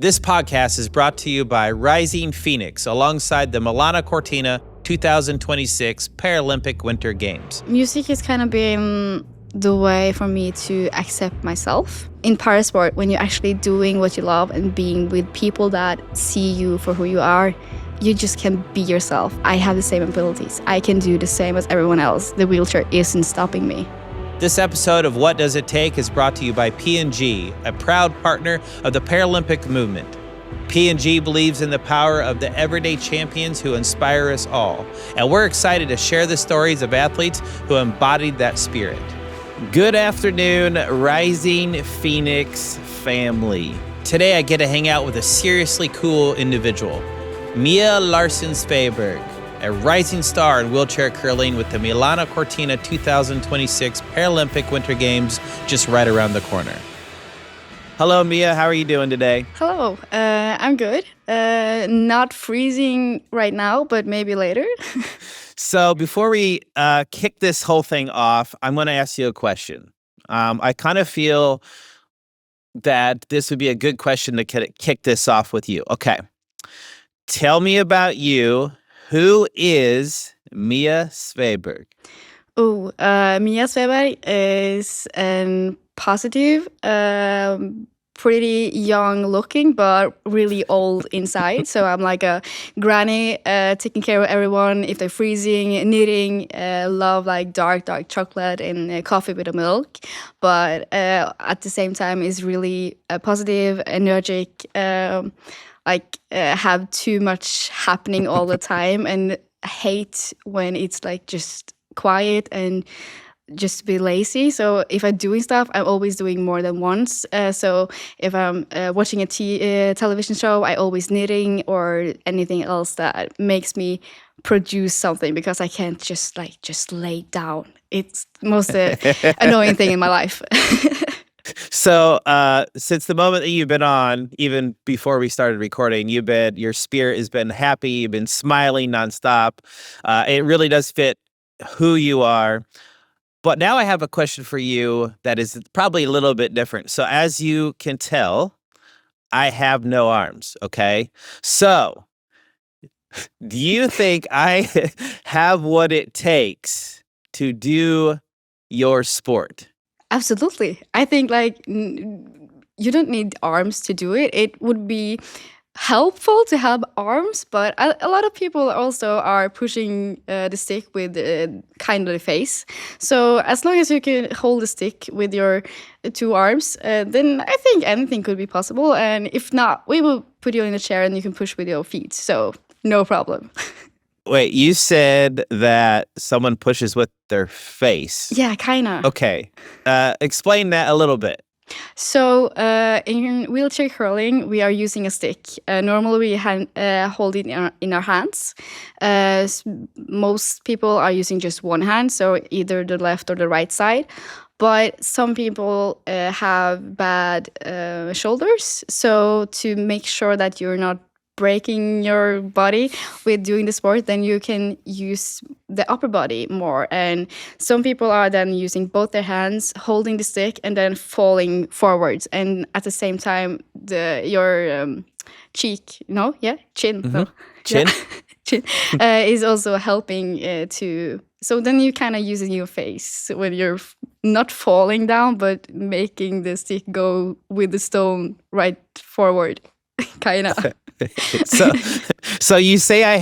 This podcast is brought to you by Rising Phoenix alongside the Milan-Cortina 2026 Paralympic Winter Games. Music has kind of been the way for me to accept myself. In parasport, when you're actually doing what you love and being with people that see you for who you are, you just can be yourself. I have the same abilities. I can do the same as everyone else. The wheelchair isn't stopping me. This episode of What Does It Take is brought to you by P&G, a proud partner of the Paralympic movement. P&G believes in the power of the everyday champions who inspire us all, and we're excited to share the stories of athletes who embodied that spirit. Good afternoon, Rising Phoenix family. Today I get to hang out with a seriously cool individual, Mia Larson Sveberg, a rising star in wheelchair curling with the Milano-Cortina 2026 Paralympic Winter Games just right around the corner. Hello, Mia. How are you doing today? Hello. I'm good. Not freezing right now, but maybe later. So before we kick this whole thing off, I'm going to ask you a question. I kind of feel that this would be a good question to kick this off with you. Okay. Tell me about you. Who is Mia Sveberg? Mia Sveberg is a positive, pretty young looking, but really old inside. So I'm like a granny, taking care of everyone if they're freezing, knitting, love like dark chocolate and coffee with the milk. But at the same time is really positive, energetic, have too much happening all the time and hate when it's like just quiet and just be lazy. So if I'm doing stuff, I'm always doing more than once. So if I'm watching a television show, I always knitting or anything else that makes me produce something because I can't just lay down. It's the most annoying thing in my life. So, since the moment that you've been on, even before we started recording, your spirit has been happy, you've been smiling nonstop. It really does fit who you are. But now I have a question for you that is probably a little bit different. So as you can tell, I have no arms, okay? So, do you think I have what it takes to do your sport? Absolutely. I think you don't need arms to do it. It would be helpful to have arms, but a lot of people also are pushing the stick with kind of the face. So as long as you can hold the stick with your two arms, then I think anything could be possible. And if not, we will put you in a chair and you can push with your feet. So no problem. Wait, you said that someone pushes with their face. Yeah, kind of. Okay. Explain that a little bit. So in wheelchair curling, we are using a stick. Normally, we hold it in our hands. Most people are using just one hand, so either the left or the right side. But some people have bad shoulders. So to make sure that you're not breaking your body with doing the sport, then you can use the upper body more. And some people are then using both their hands, holding the stick, and then falling forwards. And at the same time, your cheek, chin, Mm-hmm. Chin, chin is also helping to. So then you kind of using your face when you're not falling down, but making the stick go with the stone right forward, kind of. So you say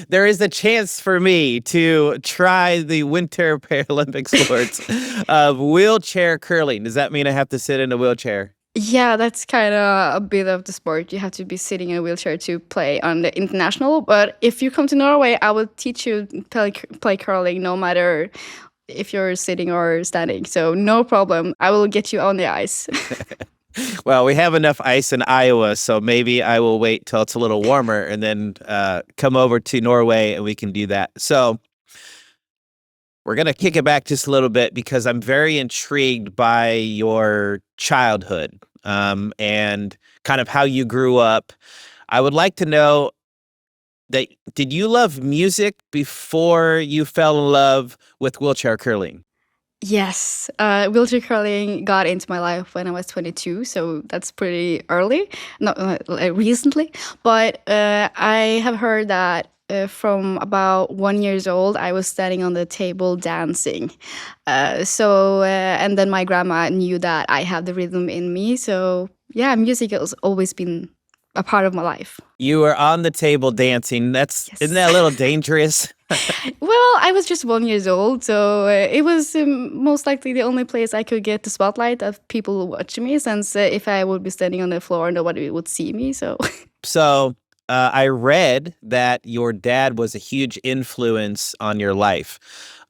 there is a chance for me to try the Winter Paralympic sports of wheelchair curling. Does that mean I have to sit in a wheelchair? Yeah, that's kind of a bit of the sport. You have to be sitting in a wheelchair to play on the international. But if you come to Norway, I will teach you play curling no matter if you're sitting or standing. So no problem. I will get you on the ice. Well, we have enough ice in Iowa, so maybe I will wait till it's a little warmer and then come over to Norway and we can do that. So we're going to kick it back just a little bit because I'm very intrigued by your childhood and kind of how you grew up. I would like to know did you love music before you fell in love with wheelchair curling? Yes, wheelchair curling got into my life when I was 22, so that's pretty early, not like recently. But I have heard that from about 1 years old, I was standing on the table dancing. And then my grandma knew that I have the rhythm in me. So yeah, music has always been a part of my life. You were on the table dancing. Isn't Yes. that a little dangerous? Well, I was just 1 years old, so it was most likely the only place I could get the spotlight of people watching me. Since if I would be standing on the floor, nobody would see me. So So I read that your dad was a huge influence on your life.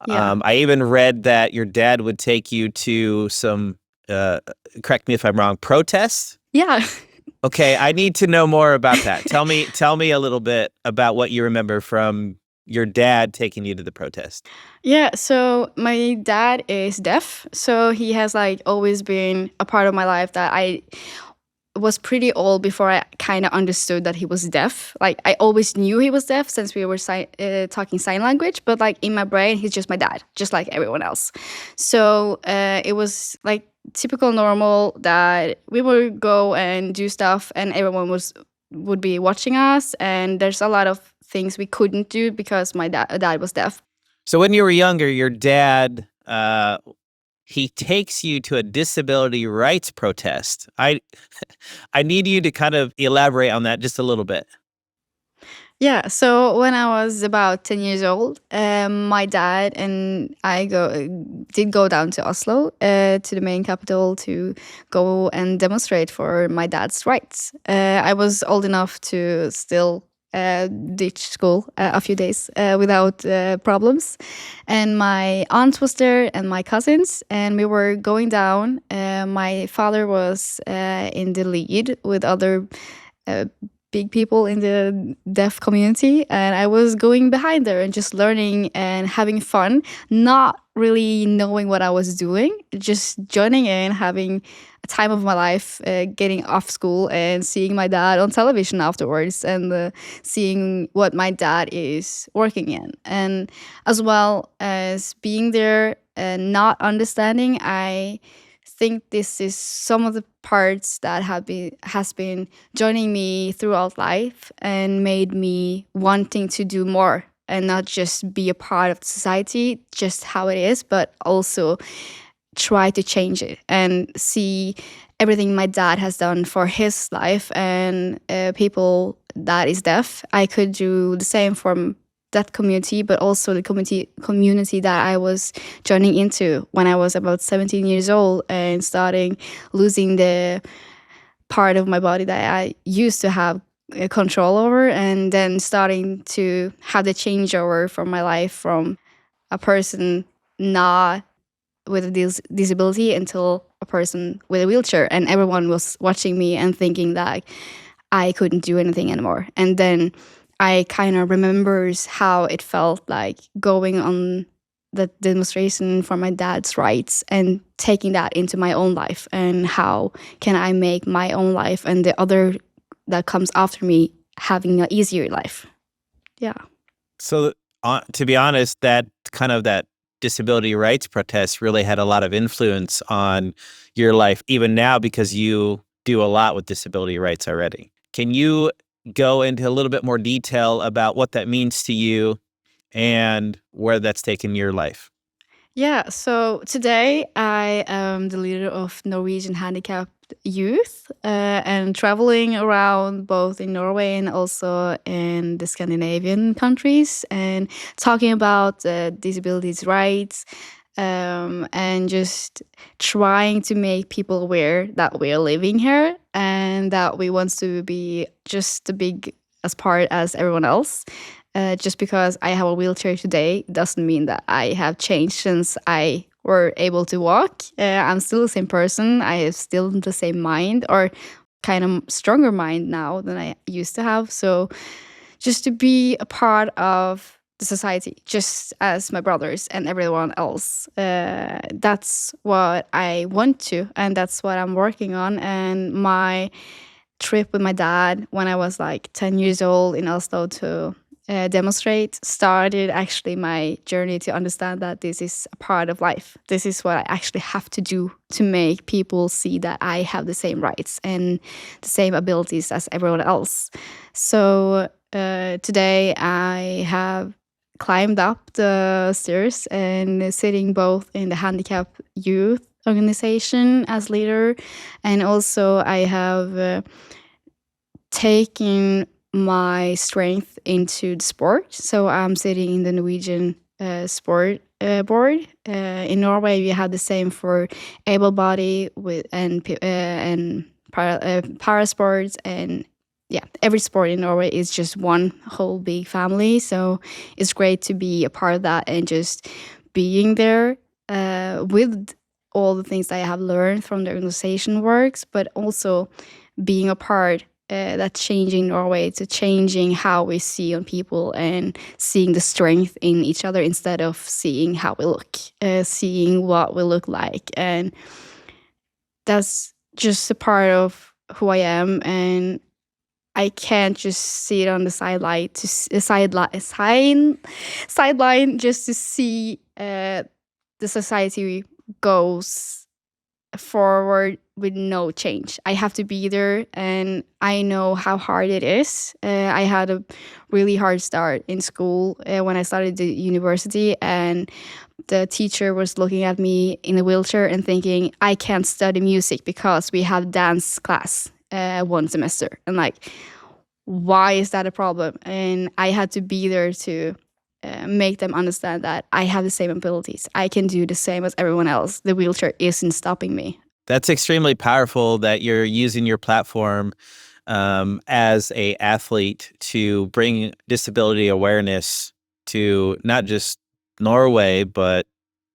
yeah, I even read that your dad would take you to some, correct me if I'm wrong, protests. yeah. Okay, I need to know more about that. Tell me a little bit about what you remember from your dad taking you to the protest. Yeah, so my dad is deaf, so he has like always been a part of my life that I was pretty old before I kind of understood that he was deaf. Like I always knew he was deaf since we were talking sign language, but like in my brain, he's just my dad, just like everyone else. So it was like typical normal that we would go and do stuff, and everyone would be watching us. And there's a lot of things we couldn't do because my dad was deaf. So when you were younger, your dad he takes you to a disability rights protest. I need you to kind of elaborate on that just a little bit. Yeah, so when I was about 10 years old, my dad and I did go down to Oslo, to the main capital, to go and demonstrate for my dad's rights. I was old enough to still ditch school a few days without problems. And my aunt was there and my cousins, and we were going down. My father was in the lead with other uh, big people in the deaf community, and I was going behind there and just learning and having fun, not really knowing what I was doing, just joining in, having a time of my life, getting off school and seeing my dad on television afterwards, and seeing what my dad is working in, and as well as being there and not understanding. I think this is some of the parts that has been joining me throughout life and made me wanting to do more and not just be a part of society just how it is, but also try to change it and see everything my dad has done for his life and people that is deaf. I could do the same for that community, but also the community that I was joining into when I was about 17 years old and starting losing the part of my body that I used to have control over, and then starting to have the changeover from my life from a person not with a disability until a person with a wheelchair, and everyone was watching me and thinking that I couldn't do anything anymore. And then I kind of remembers how it felt like going on the demonstration for my dad's rights and taking that into my own life, and how can I make my own life and the other that comes after me having an easier life. Yeah. So to be honest, that disability rights protest really had a lot of influence on your life, even now, because you do a lot with disability rights already. Can you go into a little bit more detail about what that means to you and where that's taken your life? Yeah, so today I am the leader of Norwegian handicapped youth, and traveling around both in Norway and also in the Scandinavian countries, and talking about disabilities rights, and just trying to make people aware that we're living here and that we want to be just as big as part as everyone else. Just because I have a wheelchair today doesn't mean that I have changed since I were able to walk. I'm still the same person. I have still the same mind, or kind of stronger mind now than I used to have. So just to be a part of the society, just as my brothers and everyone else. That's what I want to, and that's what I'm working on. And my trip with my dad when I was like 10 years old in Oslo to demonstrate started actually my journey to understand that this is a part of life. This is what I actually have to do to make people see that I have the same rights and the same abilities as everyone else. So today I have climbed up the stairs and sitting both in the handicap youth organization as leader, and also I have taken my strength into the sport. So I'm sitting in the Norwegian sport board. In Norway, we have the same for able body with and para sports, and yeah, every sport in Norway is just one whole big family. So it's great to be a part of that and just being there with all the things that I have learned from the organization works, but also being a part that's changing Norway, to changing how we see on people and seeing the strength in each other instead of seeing how we look, seeing what we look like. And that's just a part of who I am. And I can't just sit on the sideline just to see the society goes forward with no change. I have to be there, and I know how hard it is. I had a really hard start in school when I started the university, and the teacher was looking at me in a wheelchair and thinking, I can't study music because we have dance class one semester. And like, why is that a problem? And I had to be there to make them understand that I have the same abilities. I can do the same as everyone else. The wheelchair isn't stopping me. That's extremely powerful that you're using your platform as a athlete to bring disability awareness to not just Norway, but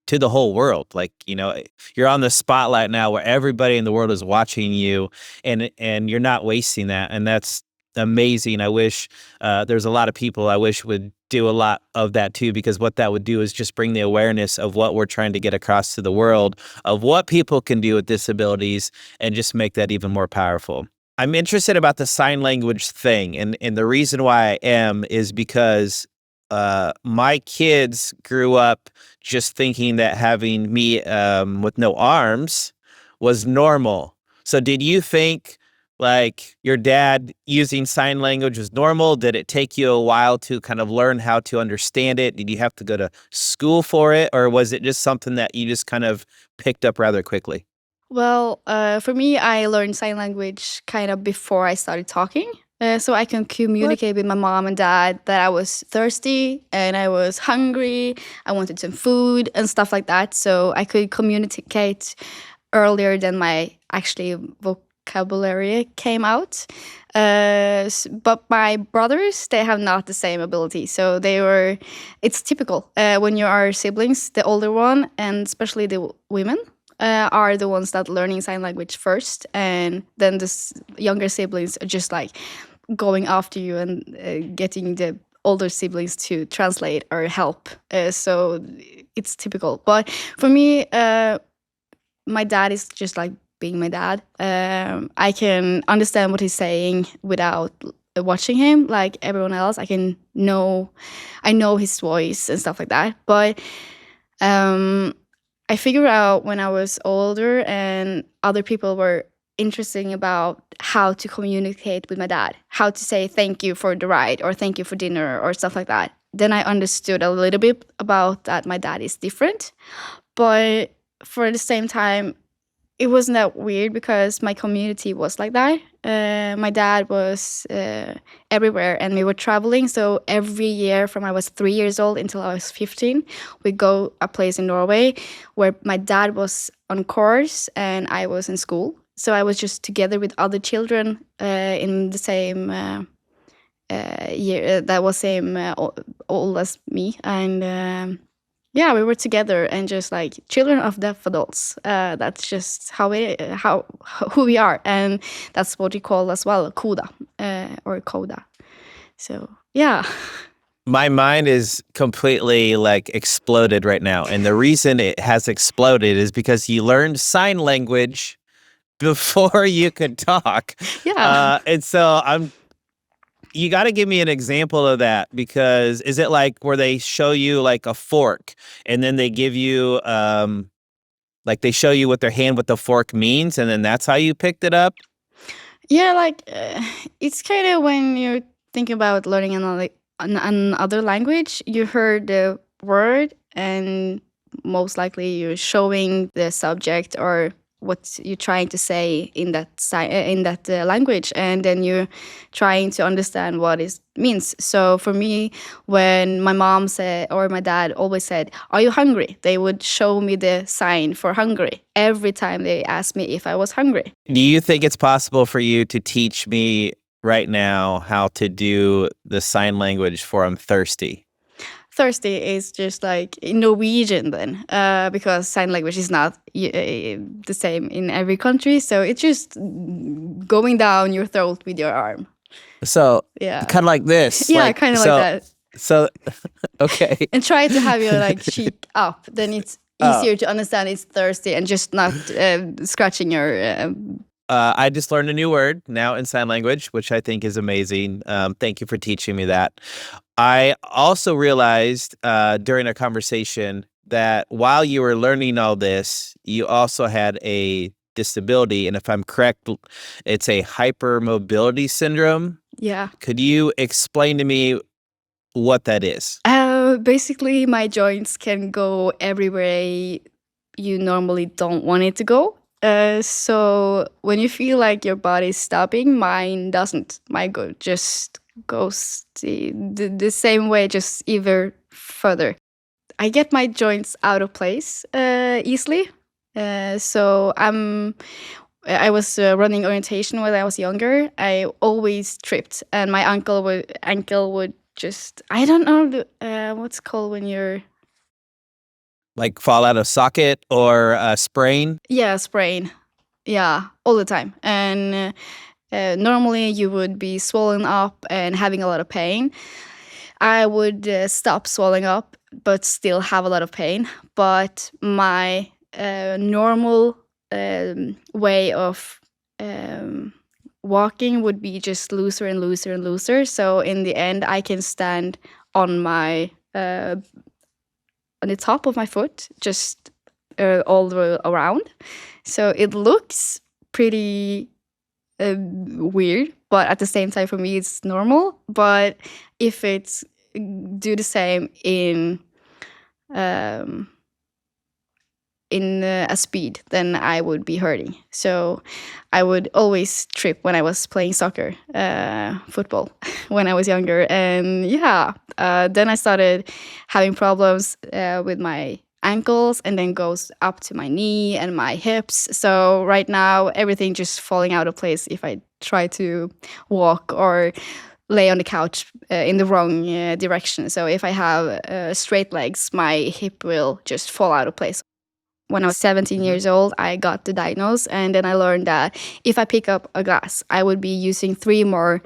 to the whole world. Like, you know, you're on the spotlight now where everybody in the world is watching you, and you're not wasting that. And that's amazing. I wish there's a lot of people I wish would do a lot of that too, because what that would do is just bring the awareness of what we're trying to get across to the world, of what people can do with disabilities, and just make that even more powerful. I'm interested about the sign language thing, and the reason why I am is because my kids grew up just thinking that having me with no arms was normal. So did you think like your dad using sign language was normal? Did it take you a while to kind of learn how to understand it? Did you have to go to school for it? Or was it just something that you just kind of picked up rather quickly? Well, for me, I learned sign language kind of before I started talking. So I can communicate with my mom and dad that I was thirsty and I was hungry. I wanted some food and stuff like that. So I could communicate earlier than my actually vocabulary came out. But my brothers, they have not the same ability. So it's typical when you are siblings, the older one, and especially the women, are the ones that learning sign language first, and then the younger siblings are just like going after you and getting the older siblings to translate or help. So it's typical. But for me, my dad is just like being my dad. I can understand what he's saying without watching him like everyone else. I know his voice and stuff like that. But I figured out when I was older and other people were interesting about how to communicate with my dad, how to say thank you for the ride or thank you for dinner or stuff like that. Then I understood a little bit about that my dad is different. But for the same time, it wasn't that weird because my community was like that. My dad was everywhere and we were traveling. So every year from I was 3 years old until I was 15, we go a place in Norway where my dad was on course and I was in school. So I was just together with other children in the same year, that was same old as me. And yeah, we were together and just like children of deaf adults. That's just who we are, and that's what we call as well coda or coda. So yeah. My mind is completely like exploded right now. And the reason it has exploded is because you learned sign language before you could talk. Yeah. And so You got to give me an example of that, because is it like where they show you like a fork and then they give you like they show you with their hand what the fork means and then that's how you picked it up? Yeah, like it's kind of when you're thinking about learning another language, you heard the word and most likely you're showing the subject or what you're trying to say in that language, and then you're trying to understand what it means. So for me, when my mom said or my dad always said, "Are you hungry?" they would show me the sign for hungry every time they asked me if I was hungry. Do you think it's possible for you to teach me right now how to do the sign language for I'm thirsty? Thirsty is just like in Norwegian then, because sign language is not the same in every country. So it's just going down your throat with your arm. So Yeah. kind of like this. Yeah, like, kind of so, like that. So, okay. And try to have your like cheek up. Then it's easier to understand it's thirsty and just not scratching your. I just learned a new word now in sign language, which I think is amazing. Thank you for teaching me that. I also realized during a conversation that while you were learning all this, you also had a disability. And if I'm correct, it's a hypermobility syndrome. Yeah. Could you explain to me what that is? Basically, my joints can go everywhere you normally don't want it to go. So when you feel like your body's stopping, mine doesn't. Mine just goes the same way, just even further. I get my joints out of place easily. So I was running orientation when I was younger. I always tripped, and my ankle would just, I don't know what's called when you're Like fall out of socket or sprain? yeah, sprain. Yeah, all the time. And normally you would be swollen up and having a lot of pain. I would stop swelling up, but still have a lot of pain. But my normal way of walking would be just looser and looser and looser. So in the end, I can stand on my on the top of my foot, just all the way around. So it looks pretty weird, but at the same time, for me, it's normal. But if it's do the same in a speed, then I would be hurting. So I would always trip when I was playing soccer, football, when I was younger. And yeah, then I started having problems with my ankles, and then goes up to my knee and my hips. So right now, everything just falling out of place if I try to walk or lay on the couch in the wrong direction. So if I have straight legs, my hip will just fall out of place. When I was 17 years old, I got the diagnosis, and then I learned that if I pick up a glass, I would be using 3 more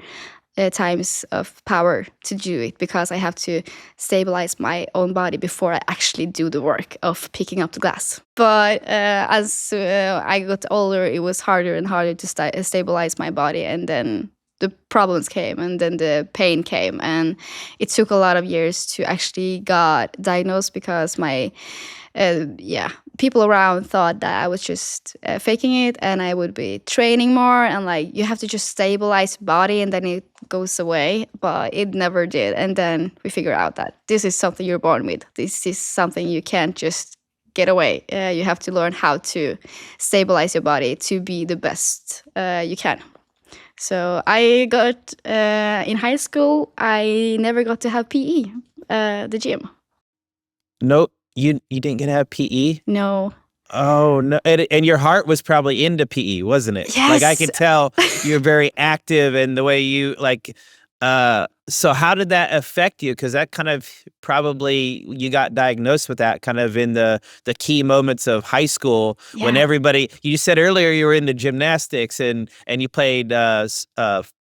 times of power to do it, because I have to stabilize my own body before I actually do the work of picking up the glass. But as I got older, it was harder and harder to stabilize my body, and then the problems came, and then the pain came, and it took a lot of years to actually got diagnosed, because my people around thought that I was just faking it, and I would be training more, and like, you have to just stabilize body and then it goes away. But it never did. And then we figure out that this is something you're born with. This is something you can't just get away. You have to learn how to stabilize your body to be the best you can. So I got in high school, I never got to have PE, the gym. Nope. You didn't get to have PE? No. Oh, no. And your heart was probably into PE, wasn't it? Yes. Like, I could tell you're very active, and the way you, like, so how did that affect you? Because that kind of probably, you got diagnosed with that kind of in the key moments of high school, when everybody, you said earlier you were into gymnastics and you played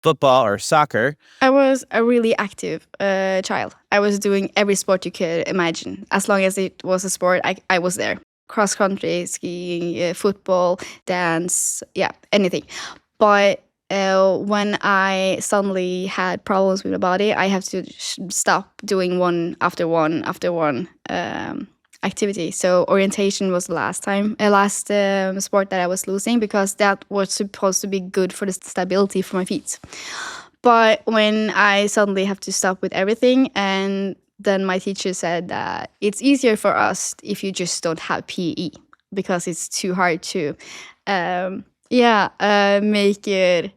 football or soccer. I was a really active child. I was doing every sport you could imagine. As long as it was a sport, I was there. Cross country, skiing, football, dance, yeah, anything. But when I suddenly had problems with my body, I have to stop doing one after one after one activity. So orientation was the last sport that I was losing, because that was supposed to be good for the stability for my feet. But when I suddenly have to stop with everything, and then my teacher said that it's easier for us if you just don't have PE, because it's too hard to make it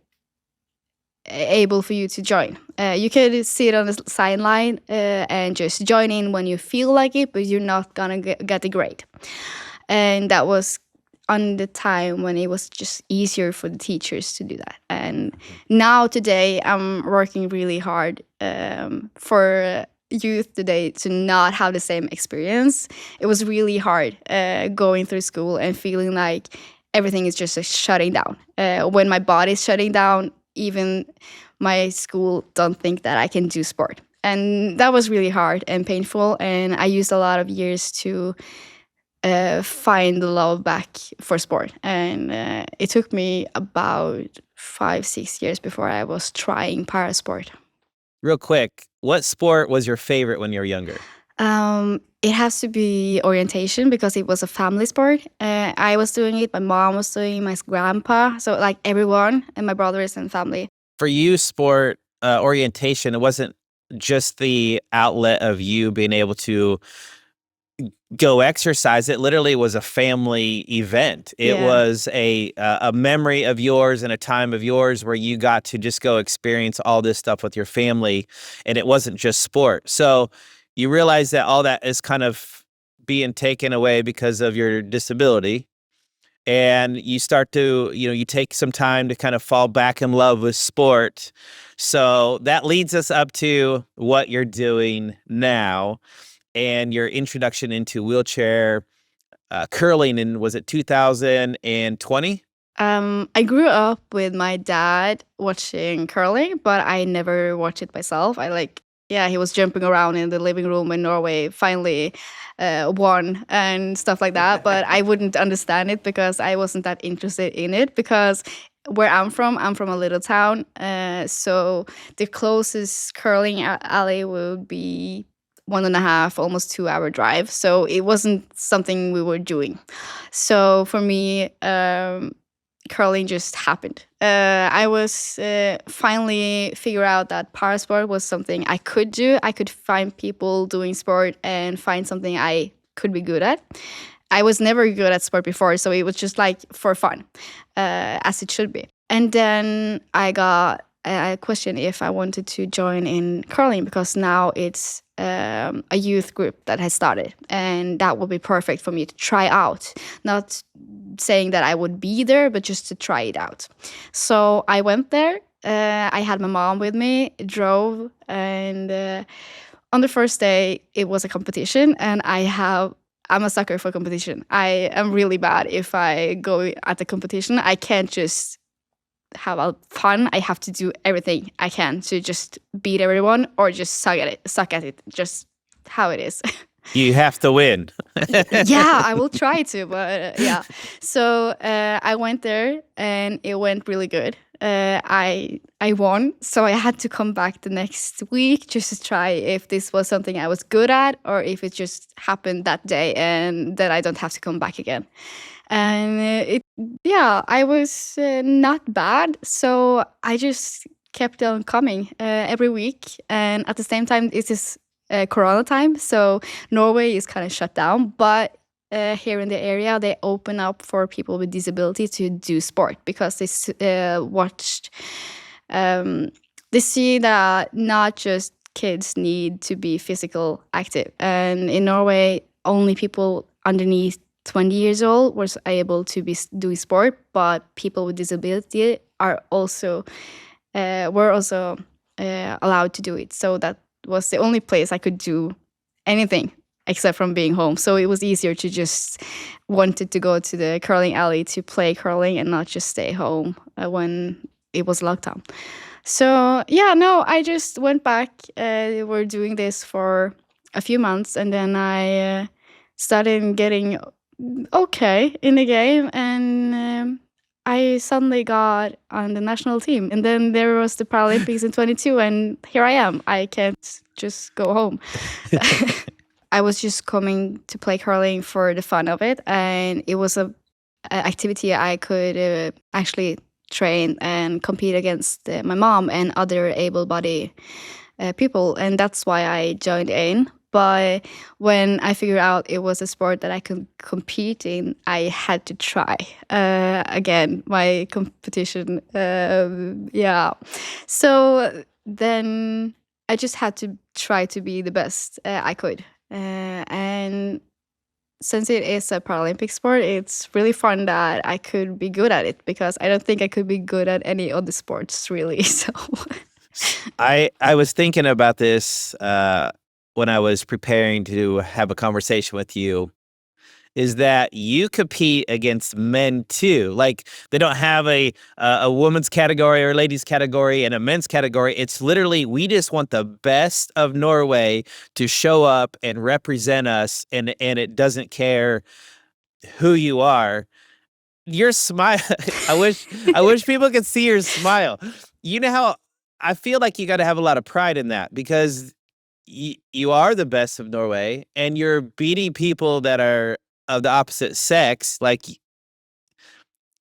able for you to join. You could sit on the sideline and just join in when you feel like it, but you're not gonna get the grade. And that was on the time when it was just easier for the teachers to do that. And now today, I'm working really hard for youth today to not have the same experience. It was really hard going through school and feeling like everything is just shutting down. When my body's shutting down, even my school don't think that I can do sport. And that was really hard and painful. And I used a lot of years to find the love back for sport. And it took me about 5-6 years before I was trying parasport. Real quick, what sport was your favorite when you were younger? It has to be orientation, because it was a family sport. I was doing it, my mom was doing it, my grandpa, so like everyone, and my brothers and family. For you, sport orientation, it wasn't just the outlet of you being able to go exercise. It literally was a family event. It Yeah. was a memory of yours and a time of yours where you got to just go experience all this stuff with your family, and it wasn't just sport. So you realize that all that is kind of being taken away because of your disability, and you start to, you take some time to kind of fall back in love with sport. So that leads us up to what you're doing now and your introduction into wheelchair curling in, was it 2020? I grew up with my dad watching curling, but I never watched it myself. He was jumping around in the living room when Norway finally won and stuff like that. But I wouldn't understand it because I wasn't that interested in it. Because where I'm from a little town. So the closest curling alley would be 1.5, almost 2 hour drive. So it wasn't something we were doing. So for me, curling just happened. I was finally figure out that parasport was something I could do. I could find people doing sport and find something I could be good at. I was never good at sport before, so it was just like for fun, as it should be. And then I got a question if I wanted to join in curling, because now it's a youth group that has started, and that would be perfect for me to try out. Not saying that I would be there, but just to try it out. So I went there. I had my mom with me, drove, and on the first day it was a competition, and I'm a sucker for competition. I am really bad if I go at the competition. I can't just have a fun. I have to do everything I can to just beat everyone or just suck at it, just how it is. You have to win. Yeah, I will try to, but yeah. So I went there and it went really good. I won, so I had to come back the next week just to try if this was something I was good at or if it just happened that day and that I don't have to come back again. And I was not bad, so I just kept on coming every week. And at the same time, it is Corona time, so Norway is kind of shut down. But here in the area, they open up for people with disability to do sport because they see that not just kids need to be physical active, and in Norway, only people underneath 20 years old was able to be doing sport, but people with disability were also allowed to do it. So that was the only place I could do anything except from being home. So it was easier to just wanted to go to the curling alley to play curling and not just stay home when it was lockdown. So I just went back. We're doing this for a few months, and then I started getting okay in the game, and I suddenly got on the national team. And then there was the Paralympics in 22, and here I am. I can't just go home. I was just coming to play curling for the fun of it, and it was a activity I could actually train and compete against my mom and other able-bodied people, and that's why I joined in. But when I figured out it was a sport that I could compete in, I had to try again my competition. Yeah, so then I just had to try to be the best I could, and since it is a Paralympic sport, it's really fun that I could be good at it because I don't think I could be good at any other sports really. So I was thinking about this when I was preparing to have a conversation with you. Is that you compete against men too? Like they don't have a women's category or a ladies category and a men's category. It's literally we just want the best of Norway to show up and represent us, and it doesn't care who you are. Your smile. I wish people could see your smile. You know how I feel like you got to have a lot of pride in that because you are the best of Norway and you're beating people that are of the opposite sex. Like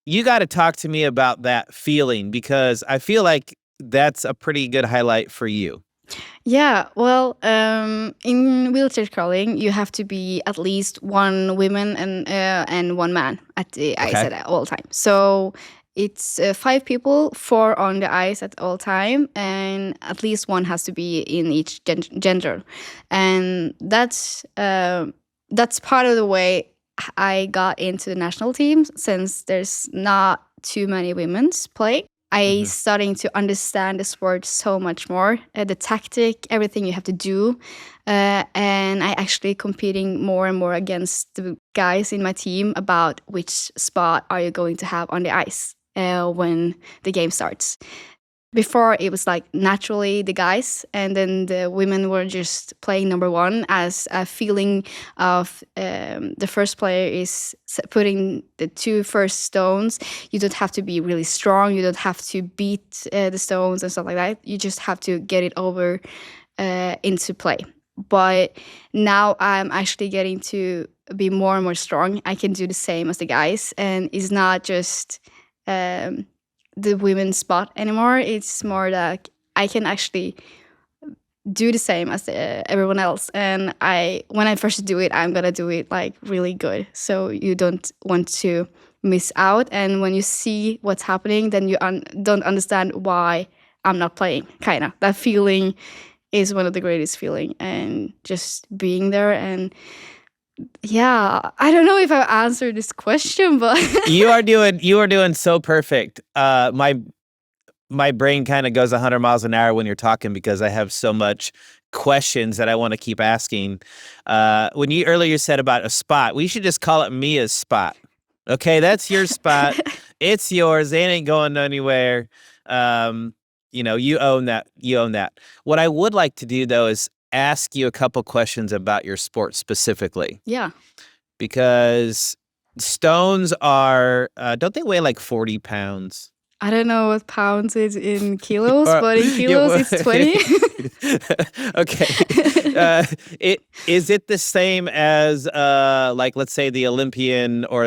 you got to talk to me about that feeling because I feel like that's a pretty good highlight for you. yeah, well, in wheelchair curling, you have to be at least one woman and one man at the ice Okay. at all time. So it's 5 people, 4 on the ice at all time, and at least one has to be in each gender, and that's part of the way I got into the national team since there's not too many women's play. I Mhm. starting to understand the sport so much more, the tactic, everything you have to do, and I actually competing more and more against the guys in my team about which spot are you going to have on the ice when the game starts. Before it was like naturally the guys, and then the women were just playing number one as a feeling of the first player is putting the 2 first stones. You don't have to be really strong, you don't have to beat the stones and stuff like that, you just have to get it over into play. But now I'm actually getting to be more and more strong. I can do the same as the guys, and it's not just um, the women's spot anymore. It's more like I can actually do the same as everyone else. And when I first do it, I'm gonna do it like really good. So you don't want to miss out. And when you see what's happening, then you don't understand why I'm not playing. Kind of that feeling is one of the greatest feeling, and just being there. And yeah, I don't know if I answered this question, but You are doing so perfect. My brain kind of goes 100 miles an hour when you're talking because I have so much questions that I want to keep asking. When you earlier said about a spot, we should just call it Mia's spot. Okay, that's your spot. It's yours. It ain't going anywhere. Um, you own that. You own that. What I would like to do though is ask you a couple questions about your sport specifically yeah. because stones are don't they weigh like 40 pounds? I don't know what pounds is in kilos, Or but in yeah, kilos it's 20. okay. Is it the same as like let's say the Olympian or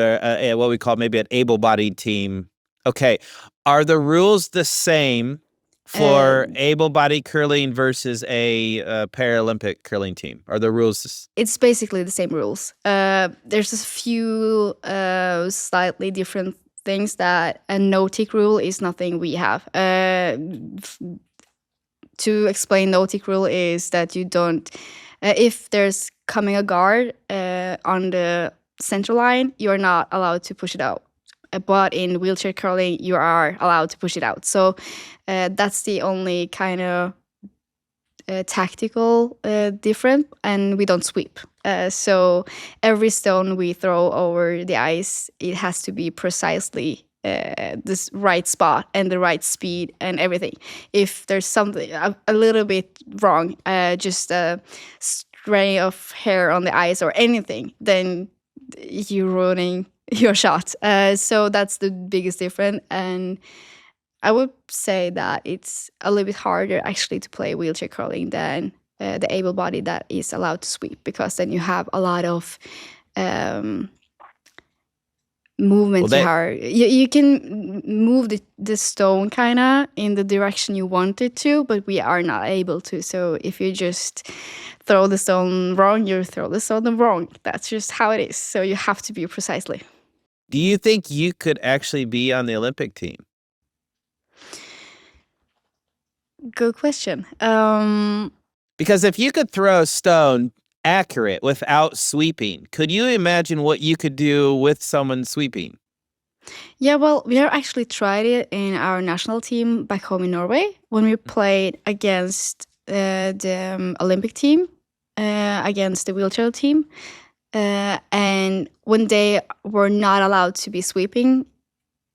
what we call maybe an able-bodied team? Okay. Are the rules the same for Um, able-bodied curling versus a Paralympic curling team? Are the rules it's basically the same rules. There's a few slightly different things that a no-tick rule is nothing we have. To explain no-tick rule is that you don't, if there's coming a guard on the center line, you're not allowed to push it out. But in wheelchair curling, you are allowed to push it out. So that's the only kind of tactical different, and we don't sweep. So every stone we throw over the ice, it has to be precisely this right spot and the right speed and everything. If there's something a little bit wrong, just a stray of hair on the ice or anything, then you're ruining your shot. So that's the biggest difference. And I would say that it's a little bit harder actually to play wheelchair curling than the able body that is allowed to sweep, because then you have a lot of um, movement. Well, You can move the stone kind of in the direction you want it to, but we are not able to. So if you just throw the stone wrong, you throw the stone wrong. That's just how it is. So you have to be precisely. do you think you could actually be on the Olympic team? Good question. Because if you could throw a stone accurate without sweeping, could you imagine what you could do with someone sweeping? Yeah, well, we have actually tried it in our national team back home in Norway when we played against the Olympic team, against the wheelchair team. And when they were not allowed to be sweeping,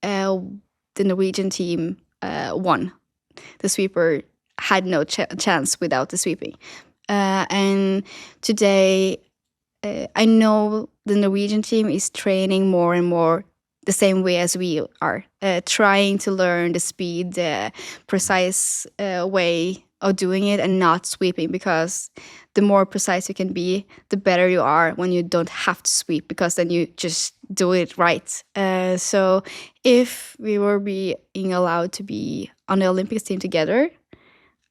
the Norwegian team won. The sweeper had no chance without the sweeping. And today, I know the Norwegian team is training more and more the same way as we are, trying to learn the speed, the precise way of doing it and not sweeping, because the more precise you can be, the better you are when you don't have to sweep, because then you just do it right. So if we were being allowed to be on the Olympics team together,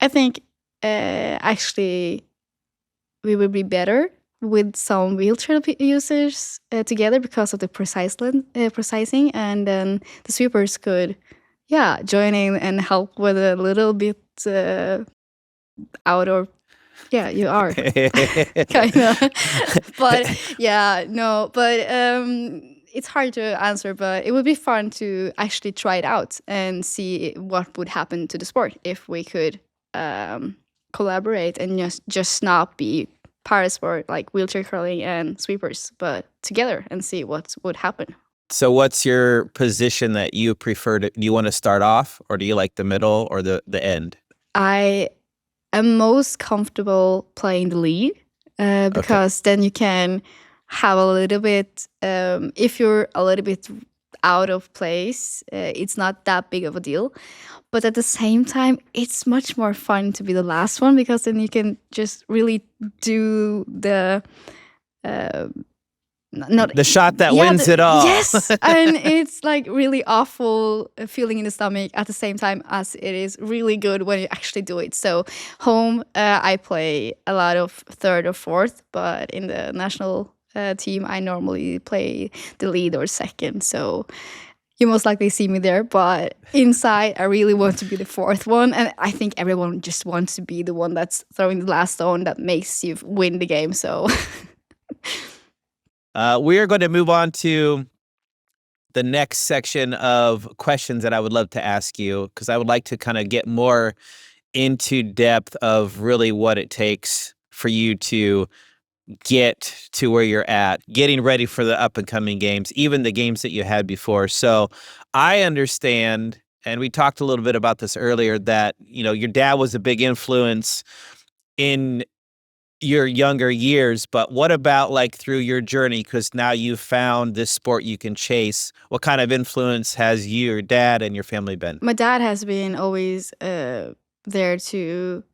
I think actually we would be better with some wheelchair users together because of the precising, and then the sweepers could, yeah, join in and help with a little bit out or yeah, you are kind of, but yeah, no, but it's hard to answer. But it would be fun to actually try it out and see what would happen to the sport if we could collaborate and just not be parasport like wheelchair curling and sweepers, but together, and see what would happen. So what's your position that you prefer to, do you want to start off, or do you like the middle or the end? I am most comfortable playing the lead because then you can have a little bit, if you're a little bit out of place, it's not that big of a deal. But at the same time, it's much more fun to be the last one, because then you can just really do the not the shot that wins it all. Yes, and it's like really awful feeling in the stomach at the same time as it is really good when you actually do it. So home, I play a lot of third or fourth, but in the national team, I normally play the lead or second. So you most likely see me there, but inside, I really want to be the fourth one. And I think everyone just wants to be the one that's throwing the last stone that makes you win the game. So we are going to move on to the next section of questions that I would love to ask you, because I would like to kind of get more into depth of really what it takes for you to get to where you're at, getting ready for the up and coming games, even the games that you had before. So I understand, and we talked a little bit about this earlier, that, you know, your dad was a big influence in your younger years, but what about like through your journey? Because now you've found this sport you can chase. What kind of influence has your dad and your family been? my dad has been always there to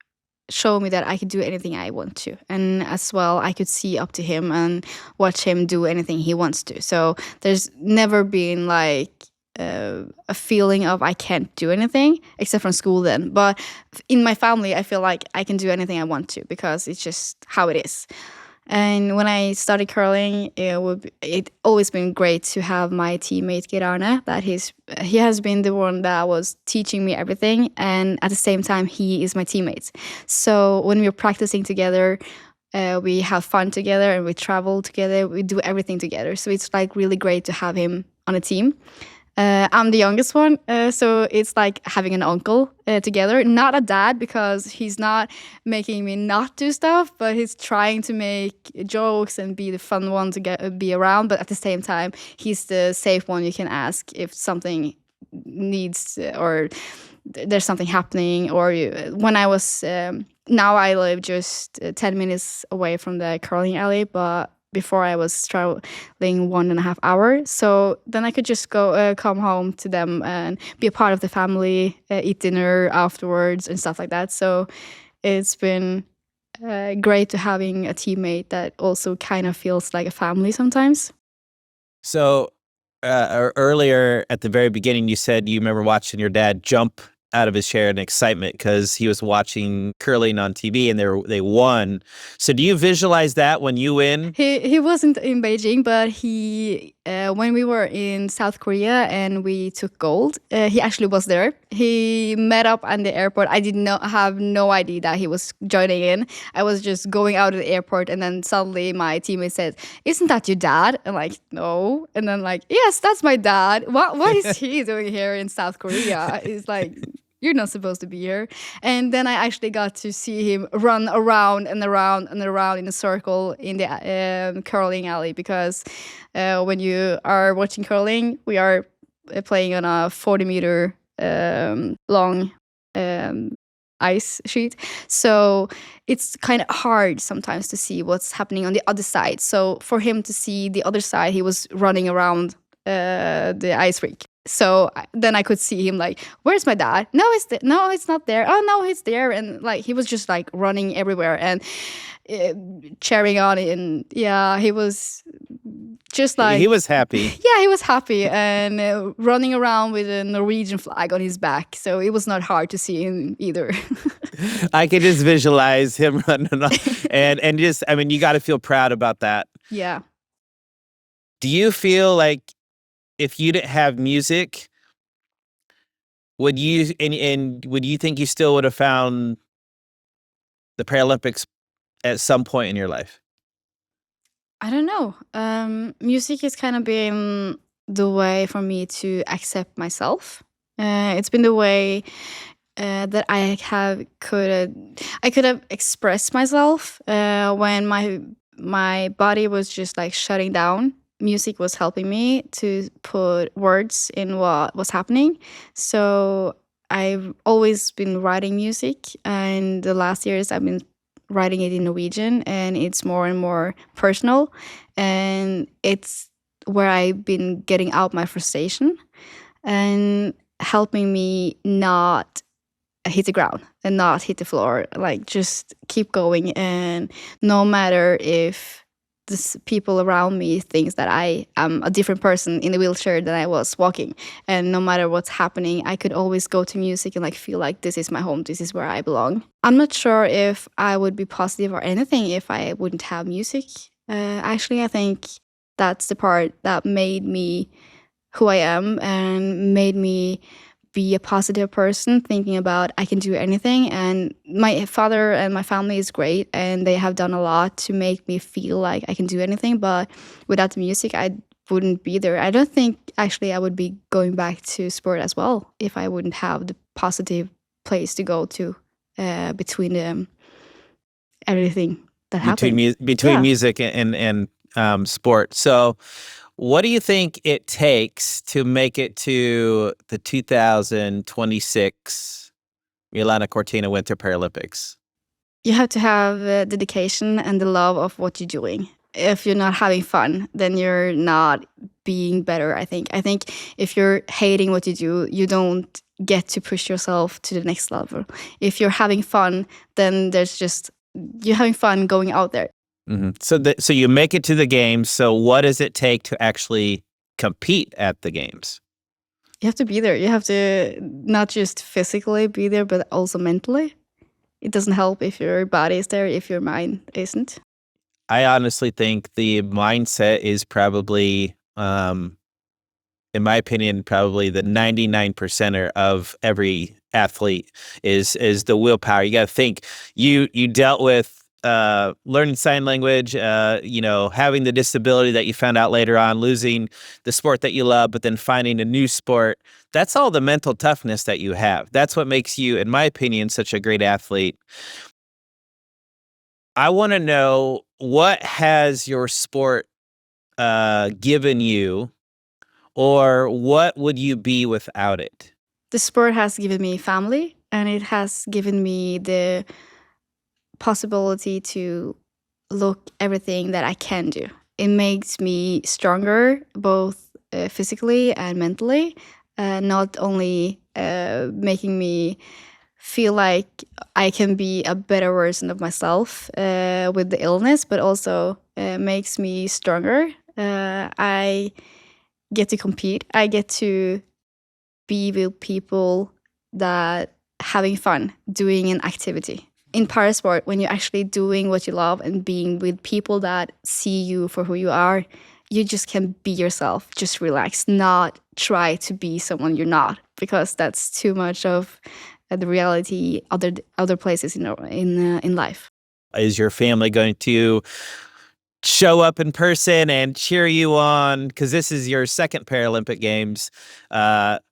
show me that I could do anything I want to. And as well, I could see up to him and watch him do anything he wants to. So there's never been like a feeling of I can't do anything except from school then. But in my family, I feel like I can do anything I want to because it's just how it is. And when I started curling, it always been great to have my teammate Gerarne. He has been the one that was teaching me everything, and at the same time, he is my teammate. So when we're practicing together, we have fun together, and we travel together. We do everything together. So it's like really great to have him on a team. I'm the youngest one, so it's like having an uncle together. Not a dad, because he's not making me not do stuff, but he's trying to make jokes and be the fun one to be around. But at the same time, he's the safe one you can ask if something needs or there's something happening. Or when I was now I live just 10 minutes away from the curling alley, but before I was traveling 1.5 hours. So then I could just come home to them and be a part of the family, eat dinner afterwards and stuff like that. So it's been great to having a teammate that also kind of feels like a family sometimes. So earlier at the very beginning, you said you remember watching your dad jump out of his chair in excitement because he was watching curling on TV and they won. So do you visualize that when you win? He wasn't in Beijing, but he when we were in South Korea and we took gold, he actually was there. He met up at the airport. I have no idea that he was joining in. I was just going out of the airport, and then suddenly my teammate said, "Isn't that your dad?" And like, no. And then like, yes, that's my dad. What is he doing here in South Korea? It's like, you're not supposed to be here. And then I actually got to see him run around and around and around in a circle in the curling alley, because when you are watching curling, we are playing on a 40-meter long ice sheet. So it's kind of hard sometimes to see what's happening on the other side. So for him to see the other side, he was running around the ice rink. So then I could see him like, where's my dad? No, it's not there. Oh no, he's there. And like, he was just like running everywhere and cheering on it. And yeah, he was just like, he was happy. Yeah, he was happy and running around with a Norwegian flag on his back. So it was not hard to see him either. I could just visualize him running on, and just, I mean, you got to feel proud about that. Yeah. Do you feel like if you didn't have music, would you would you think you still would have found the Paralympics at some point in your life? I don't know. Music has kind of been the way for me to accept myself. It's been the way that I could have expressed myself when my body was just like shutting down. Music was helping me to put words in what was happening. So I've always been writing music, and the last years I've been writing it in Norwegian, and it's more and more personal, and it's where I've been getting out my frustration and helping me not hit the ground and not hit the floor, like just keep going. And no matter if the people around me thinks that I am a different person in the wheelchair than I was walking, and no matter what's happening, I could always go to music and like feel like this is my home, this is where I belong. I'm not sure if I would be positive or anything if I wouldn't have music. Actually, I think that's the part that made me who I am and made me be a positive person, thinking about I can do anything. And my father and my family is great, and they have done a lot to make me feel like I can do anything. But without the music, I wouldn't be there. I don't think actually I would be going back to sport as well if I wouldn't have the positive place to go to between everything that happened. Between music and sport. So what do you think it takes to make it to the 2026 Milan-Cortina Winter Paralympics? You have to have dedication and the love of what you're doing. If you're not having fun, then you're not being better, I think. I think if you're hating what you do, you don't get to push yourself to the next level. If you're having fun, then you're having fun going out there. Mm-hmm. So you make it to the games. So what does it take to actually compete at the games? You have to be there. You have to not just physically be there, but also mentally. It doesn't help if your body is there, if your mind isn't. I honestly think the mindset is probably, in my opinion, probably the 99%er of every athlete is the willpower. You got to think. You dealt with learning sign language, having the disability that you found out later on, losing the sport that you love, but then finding a new sport. That's all the mental toughness that you have. That's what makes you, in my opinion, such a great athlete. I want to know, what has your sport given you, or what would you be without it? The sport has given me family, and it has given me the possibility to look everything that I can do. it makes me stronger, both physically and mentally. Not only making me feel like I can be a better version of myself with the illness, but also makes me stronger. I get to compete. I get to be with people that having fun doing an activity. In parasport, when you're actually doing what you love and being with people that see you for who you are, you just can be yourself. Just relax, not try to be someone you're not, because that's too much of the reality other places in life. Is your family going to show up in person and cheer you on? Because this is your second Paralympic Games,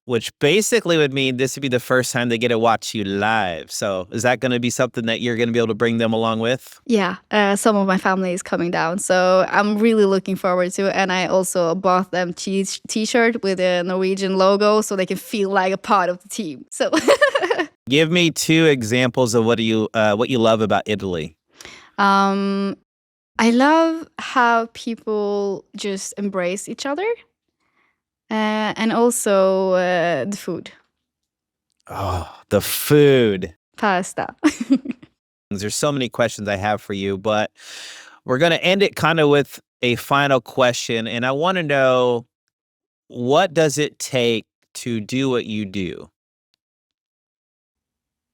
which basically would mean this would be the first time they get to watch you live. So is that going to be something that you're going to be able to bring them along with? Yeah, some of my family is coming down, so I'm really looking forward to it. And I also bought them t-shirt with a Norwegian logo so they can feel like a part of the team. So Give me 2 examples of what you love about Italy. I love how people just embrace each other, and also the food, Oh, the food. pasta. There's so many questions I have for you, but we're going to end it kind of with a final question. And I want to know, what does it take to do what you do?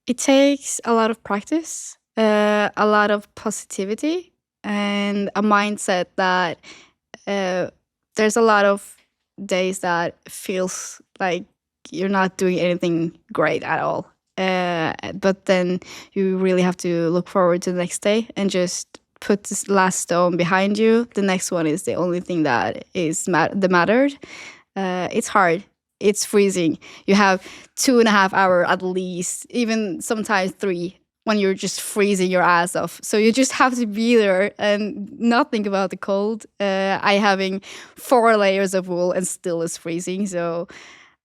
It takes a lot of practice, a lot of positivity, and a mindset that there's a lot of days that feels like you're not doing anything great at all. But then you really have to look forward to the next day and just put this last stone behind you. The next one is the only thing that is that mattered. It's hard. It's freezing. You have 2.5 hours at least, even sometimes 3, when you're just freezing your ass off. So you just have to be there and not think about the cold. I having 4 layers of wool and still is freezing. So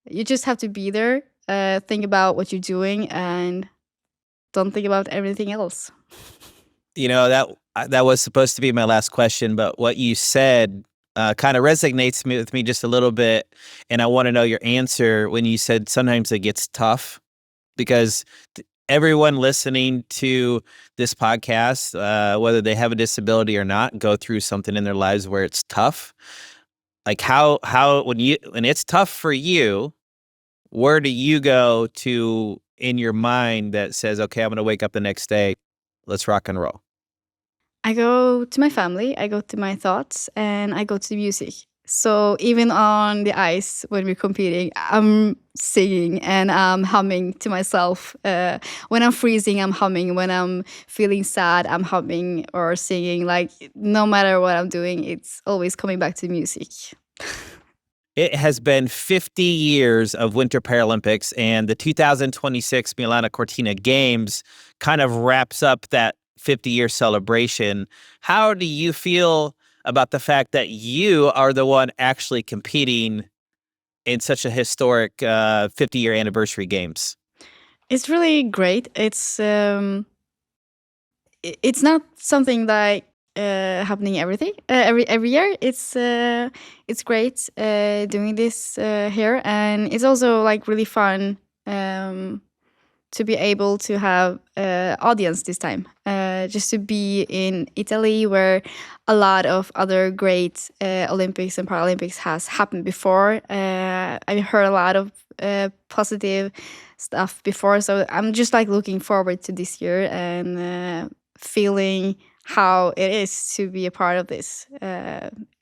you just have to be there, think about what you're doing, and don't think about everything else. You know, that was supposed to be my last question, but what you said kind of resonates with me just a little bit. And I want to know your answer when you said sometimes it gets tough, because everyone listening to this podcast, whether they have a disability or not, go through something in their lives where it's tough. Like how when it's tough for you, where do you go to in your mind that says, okay, I'm going to wake up the next day, let's rock and roll? I go to my family, I go to my thoughts, and I go to the music. So even on the ice when we're competing, I'm singing and I'm humming to myself. When I'm freezing, I'm humming. When I'm feeling sad, I'm humming or singing. Like no matter what I'm doing, it's always coming back to music. It has been 50 years of Winter Paralympics, and the 2026 Milan-Cortina Games kind of wraps up that 50-year celebration. How do you feel about the fact that you are the one actually competing in such a historic 50-year anniversary games? It's really great. It's not something that happening every year. It's great doing this here, and it's also like really fun to be able to have audience this time. Just to be in Italy, where a lot of other great Olympics and Paralympics has happened before. I heard a lot of positive stuff before, so I'm just like looking forward to this year and feeling how it is to be a part of this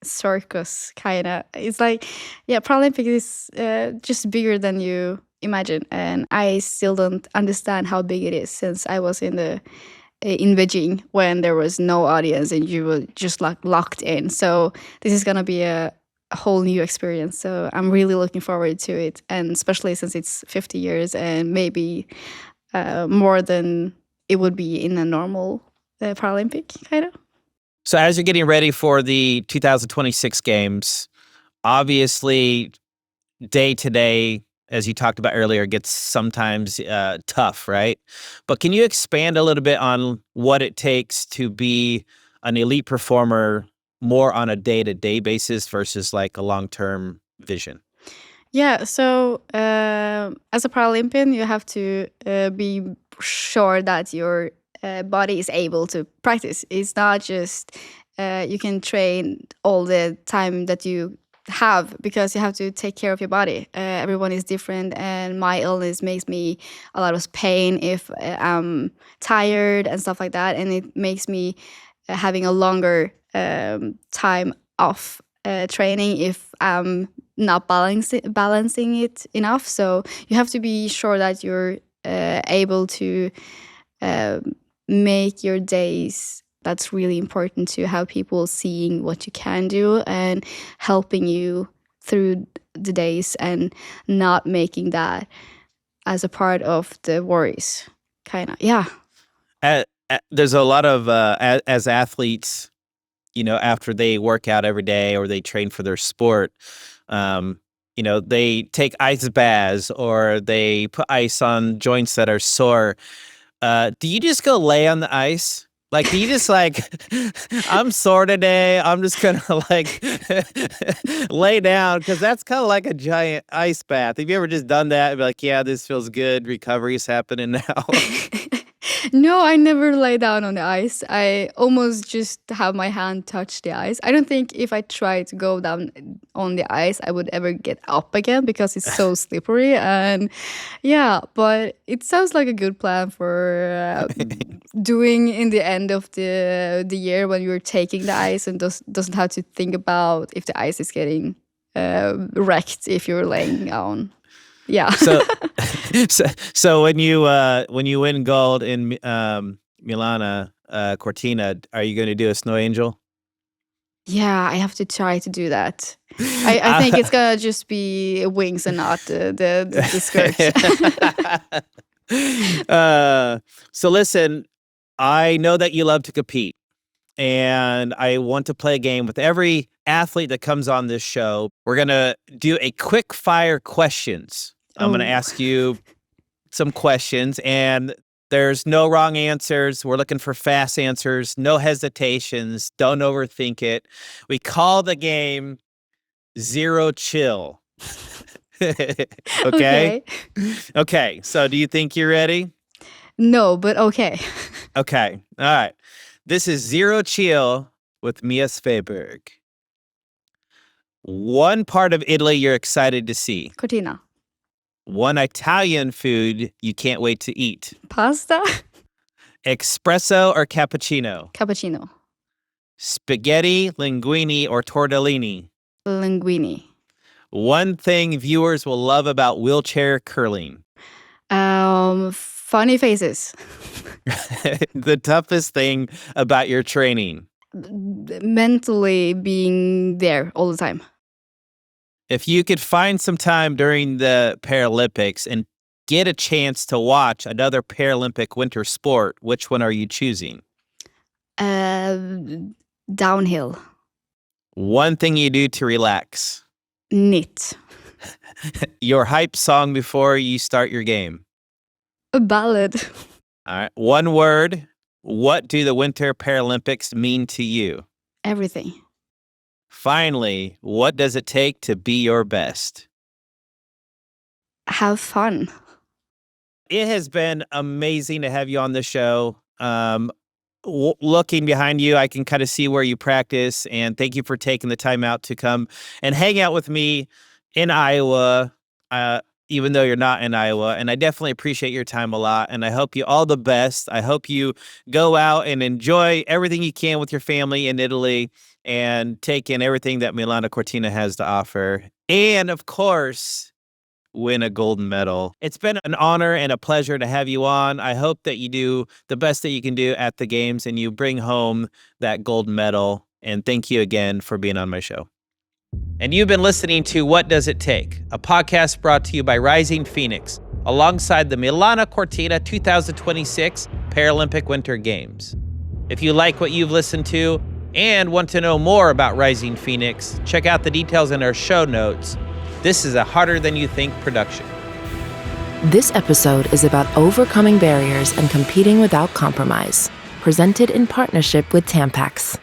circus kind of. It's like, yeah, Paralympic is just bigger than you imagine, and I still don't understand how big it is, since I was in Beijing when there was no audience and you were just like locked in. So this is gonna be a whole new experience. So I'm really looking forward to it, and especially since it's 50 years and maybe more than it would be in a normal Paralympic kind of. So as you're getting ready for the 2026 games, obviously day to day, as you talked about earlier, gets sometimes tough, right? But can you expand a little bit on what it takes to be an elite performer more on a day-to-day basis versus like a long-term vision? Yeah, so as a Paralympian, you have to be sure that your body is able to practice. It's not just you can train all the time that you have, because you have to take care of your body. Everyone is different, and my illness makes me a lot of pain if I'm tired and stuff like that, and it makes me having a longer time off training if I'm not balancing it enough. So you have to be sure that you're able to make your days. That's really important, to have people seeing what you can do and helping you through the days, and not making that as a part of the worries. Kind of, yeah. There's a lot of as athletes, after they work out every day or they train for their sport, they take ice baths or they put ice on joints that are sore. Do you just go lay on the ice? Like, do you just I'm sore today, I'm just gonna lay down, because that's kind of like a giant ice bath. Have you ever just done that and be like, yeah, this feels good, recovery's happening now? No, I never lay down on the ice. I almost just have my hand touch the ice. I don't think if I try to go down on the ice, I would ever get up again, because it's so slippery. And yeah, but it sounds like a good plan for doing in the end of the year, when you're taking the ice and doesn't have to think about if the ice is getting wrecked if you're laying down. Yeah. So when you win gold in Milan-Cortina, are you going to do a snow angel? Yeah, I have to try to do that. I think it's gonna just be wings and not the skirts. So listen, I know that you love to compete, and I want to play a game with every athlete that comes on this show. We're going to do a quick fire questions. I'm going to ask you some questions, and there's no wrong answers. We're looking for fast answers, no hesitations. Don't overthink it. We call the game Zero Chill. Okay? Okay. So do you think you're ready? No, but okay. Okay. All right. This is Zero Chill with Mia Sveberg. One part of Italy you're excited to see. Cortina. One Italian food you can't wait to eat. Pasta. Espresso or cappuccino? Cappuccino. Spaghetti, linguine, or tortellini? Linguine. One thing viewers will love about wheelchair curling? Funny faces. The toughest thing about your training? Mentally being there all the time. If you could find some time during the Paralympics and get a chance to watch another Paralympic winter sport, which one are you choosing? Downhill. One thing you do to relax? Knit. Your hype song before you start your game? A ballad. All right. One word. What do the Winter Paralympics mean to you? Everything. Finally, what does it take to be your best? Have fun. It has been amazing to have you on the show. Looking behind you, I can kind of see where you practice, and thank you for taking the time out to come and hang out with me in Iowa, even though you're not in Iowa. And I definitely appreciate your time a lot, and I hope you all the best. I hope you go out and enjoy everything you can with your family in Italy and take in everything that Milano-Cortina has to offer. And of course, win a golden medal. It's been an honor and a pleasure to have you on. I hope that you do the best that you can do at the games and you bring home that gold medal. And thank you again for being on my show. And you've been listening to What Does It Take? A podcast brought to you by Rising Phoenix, alongside the Milano-Cortina 2026 Paralympic Winter Games. If you like what you've listened to and want to know more about Rising Phoenix, check out the details in our show notes. This is a Harder Than You Think production. This episode is about overcoming barriers and competing without compromise, presented in partnership with Tampax.